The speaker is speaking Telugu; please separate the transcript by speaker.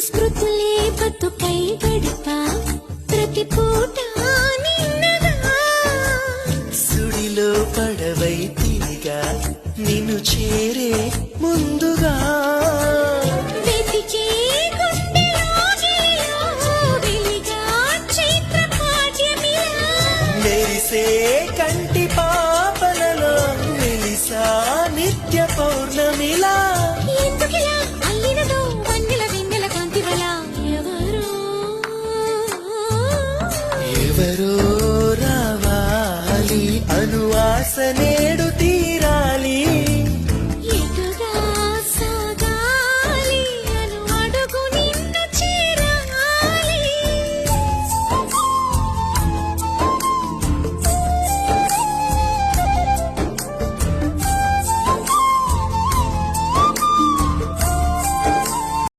Speaker 1: స్మృతులే బతుకై గడిపా ప్రతి పూట నిన్నగా
Speaker 2: సుడిలో పడవై తిరిగా నిన్ను చేరే ముందుగా
Speaker 1: వెతికే గుండెలోగిలో వెలిగా చైత్ర పాడ్యమిలా
Speaker 2: మెరిసే కంటి పాపలలో వెలిసా నిత్య పౌర్ణమిలా
Speaker 1: ఎందుకిలా అల్లినదో వన్నెల వెన్నెల కాంతివలా
Speaker 2: ఎవరో రావాలి అనువాసనే